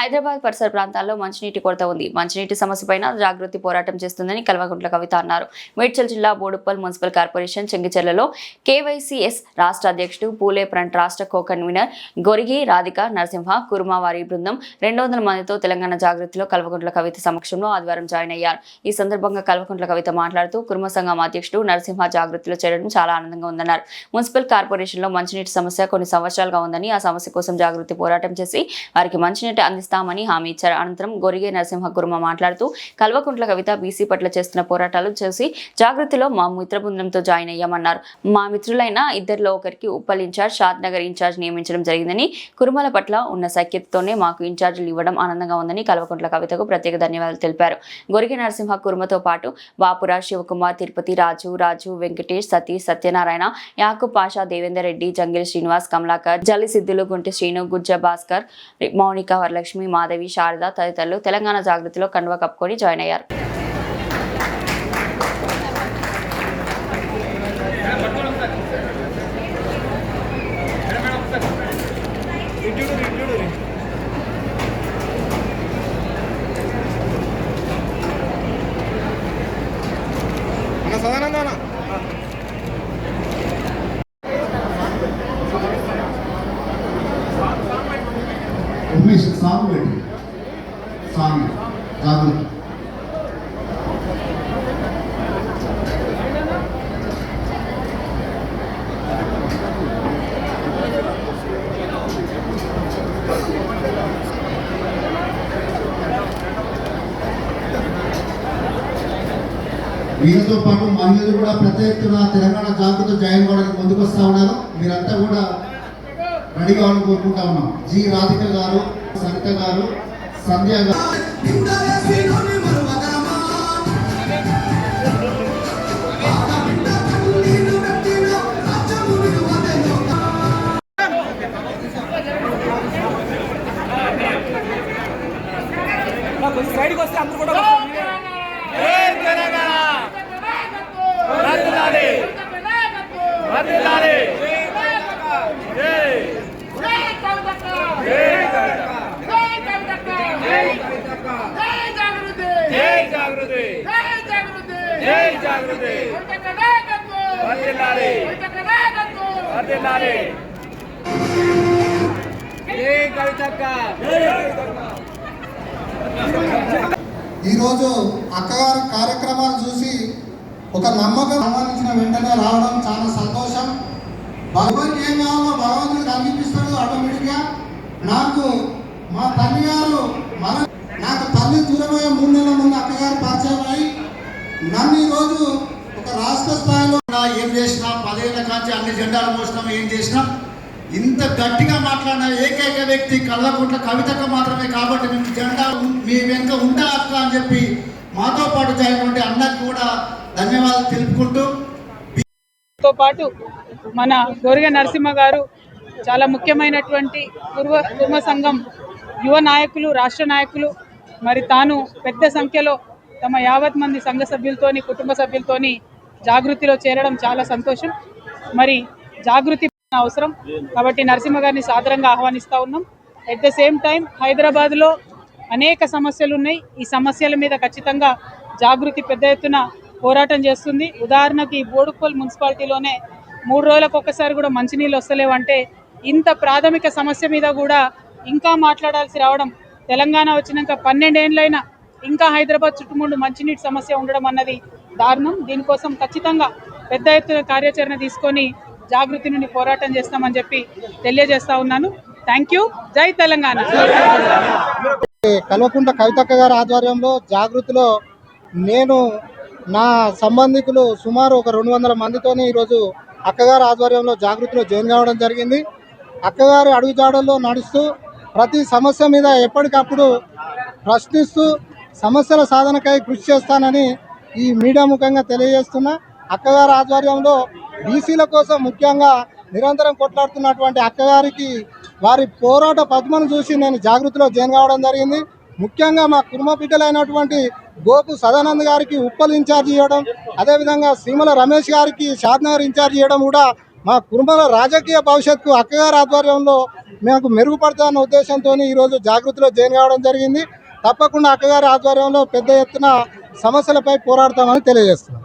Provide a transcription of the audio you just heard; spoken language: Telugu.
హైదరాబాద్ పరిసర ప్రాంతాల్లో మంచినీటి కొరత ఉంది. మంచినీటి సమస్యపైన జాగృతి పోరాటం చేస్తుందని కల్వకుంట్ల కవిత అన్నారు. మేడ్చల్ జిల్లా బోడుప్పల్ మున్సిపల్ కార్పొరేషన్ చెంగిచెర్లలో కేవైసీఎస్ రాష్ట్ర అధ్యక్షుడు పూలే ఫ్రంట్ రాష్ట్ర కో కన్వీనర్ గొరిగి రాధిక నరసింహ కుర్మావారి బృందం 200 మందితో తెలంగాణ జాగృతిలో కల్వకుంట్ల కవిత సమక్షంలో ఆదివారం జాయిన్ అయ్యారు. ఈ సందర్భంగా కల్వకుంట్ల కవిత మాట్లాడుతూ కుర్మ సంఘం అధ్యక్షుడు నరసింహ జాగృతిలో చేరడం చాలా ఆనందంగా ఉందన్నారు. మున్సిపల్ కార్పొరేషన్లో మంచినీటి సమస్య కొన్ని సంవత్సరాలుగా ఉందని ఆ సమస్య కోసం జాగృతి పోరాటం చేసి వారికి మంచినీటి అందిస్తామని హామీ ఇచ్చారు. అనంతరం గొరిగే నరసింహ కుర్మ మాట్లాడుతూ కల్వకుంట్ల కవిత బీసీ పట్ల చేస్తున్న పోరాటాలు చేసి జాగృతిలో మా మిత్ర బృందంతో జాయిన్ అయ్యామన్నారు. మా మిత్రులైన ఇద్దరిలో ఒకరికి ఉప్పల్ ఇన్ఛార్జ్, షాద్ నగర్ ఇన్ఛార్జ్ నియమించడం జరిగిందని, కుర్మల పట్ల ఉన్న సఖ్యతతోనే మాకు ఇన్ఛార్జీలు ఇవ్వడం ఆనందంగా ఉందని కల్వకుంట్ల కవితకు ప్రత్యేక ధన్యవాదాలు తెలిపారు. గొరిగే నరసింహ కుర్మతో పాటు బాపురా, శివకుమార్, తిరుపతి రాజు, వెంకటేష్, సతీష్, సత్యనారాయణ, యాకూబ్ పాషా, దేవేందర్ రెడ్డి, జంగిల్ శ్రీనివాస్, కమలాకర్, జల్లి సిద్ధులు, గుంటి శ్రీను, గుజ్జ భాస్కర్, మౌనిక, వరలక్ష్మి, మాధవి, శారద తదితరులు తెలంగాణ జాగృతిలో కండువా కప్పుకొని జాయిన్ అయ్యారు. ఉమేష్ సాంగ్ పెట్టి సాంగ్ జాగృతి వీరితో పాటు మహిళలు కూడా పెద్ద ఎత్తున తెలంగాణ జాగృతి జాయిన్ అవ్వడానికి ముందుకు వస్తూ ఉన్నారు. మీరంతా కూడా రెడీ కావాలని కోరుకుంటా ఉన్నాం. జి రాధిక గారు, సరిత గారు, సంధ్య గారు. ఈరోజు అక్కగారి కార్యక్రమాలు చూసి ఒక నమ్మకం ఆహ్వానించిన వెంటనే రావడం చాలా సంతోషం. భగవంతుడు ఏం కావాలో భగవంతుడు కనిపిస్తాడు ఆటోమేటిక్గా. నాకు మా తల్లి గారు నాకు తల్లి దూరమయ్యే 3 నెలల ముందు అక్కగారు పరిచయం అయి నన్ను ఈరోజు ఒక రాష్ట్ర స్థాయిలో ఏం చేసినా 10 ఏళ్ల కాంచి అన్ని జెండాలు మోసినాం, ఏం చేసినాం. ఇంత గట్టిగా మాట్లాడిన ఏకైక వ్యక్తి కల్వకుంట్ల కవితకు మాత్రమే. కాబట్టి మేము జెండా మీ వెనుక ఉంటా అక్క అని చెప్పి మాతో పాటు చేయటువంటి అన్నకి కూడా ధన్యవాదాలు తెలుపుకుంటూ తో పాటు మన గొరిగే నరసింహ గారు చాలా ముఖ్యమైనటువంటి కుర్మ సంఘం యువ నాయకులు, రాష్ట్ర నాయకులు. మరి తాను పెద్ద సంఖ్యలో తమ 50 మంది సంఘ సభ్యులతోని, కుటుంబ సభ్యులతోని జాగృతిలో చేరడం చాలా సంతోషం. మరి జాగృతి అవసరం కాబట్టి నరసింహ గారిని సాదరంగా ఆహ్వానిస్తూ ఉన్నాం. ఎట్ ద సేమ్ టైం హైదరాబాద్లో అనేక సమస్యలు ఉన్నాయి. ఈ సమస్యల మీద ఖచ్చితంగా జాగృతి పెద్ద ఎత్తున పోరాటం చేస్తుంది. ఉదాహరణకి బోడుప్పల్ మున్సిపాలిటీలోనే 3 రోజులకు ఒక్కసారి కూడా మంచినీళ్ళు వస్తలేవంటే ఇంత ప్రాథమిక సమస్య మీద కూడా ఇంకా మాట్లాడాల్సి రావడం, తెలంగాణ వచ్చినాక 12 ఏళ్ళైనా ఇంకా హైదరాబాద్ చుట్టుముందు మంచినీటి సమస్య ఉండడం అన్నది దారుణం. దీనికోసం ఖచ్చితంగా పెద్ద ఎత్తున కార్యాచరణ తీసుకొని జాగృతి నుండి పోరాటం చేస్తామని చెప్పి తెలియజేస్తా ఉన్నాను. Thank you. జై తెలంగాణ. కల్వకుంట్ల కవితక్క గారి ఆధ్వర్యంలో జాగృతిలో నేను నా సంబంధికులు సుమారు ఒక 200 మందితోని ఈరోజు అక్కగారి ఆధ్వర్యంలో జాగృతిలో జాయిన్ కావడం జరిగింది. అక్కగారి అడుగుజాడల్లో నడుస్తూ ప్రతి సమస్య మీద ఎప్పటికప్పుడు ప్రశ్నిస్తూ సమస్యల సాధనకై కృషి చేస్తానని ఈ మీడియా ముఖంగా తెలియజేస్తున్నా. అక్కగారి ఆధ్వర్యంలో బీసీల కోసం ముఖ్యంగా నిరంతరం కొట్లాడుతున్నటువంటి అక్కగారికి వారి పోరాట పద్మను చూసి నేను జాగృతిలో జాయిన్ కావడం జరిగింది. ముఖ్యంగా మా కుర్మ బిడ్డలైనటువంటి గోపు సదానంద్ గారికి ఉప్పల్ ఇన్ఛార్జ్ ఇవ్వడం, అదేవిధంగా శ్రీమల రమేష్ గారికి షాద్నగర్ ఇన్ఛార్జ్ ఇవ్వడం కూడా మా కుటుంబంలో రాజకీయ భవిష్యత్తు అక్కగారి ఆధ్వర్యంలో మాకు మెరుగుపడతాన్న ఉద్దేశంతో ఈరోజు జాగృతిలో జాయిన్ కావడం జరిగింది. తప్పకుండా అక్కగారి ఆధ్వర్యంలో పెద్ద ఎత్తున సమస్యలపై పోరాడతామని తెలియజేస్తున్నాం.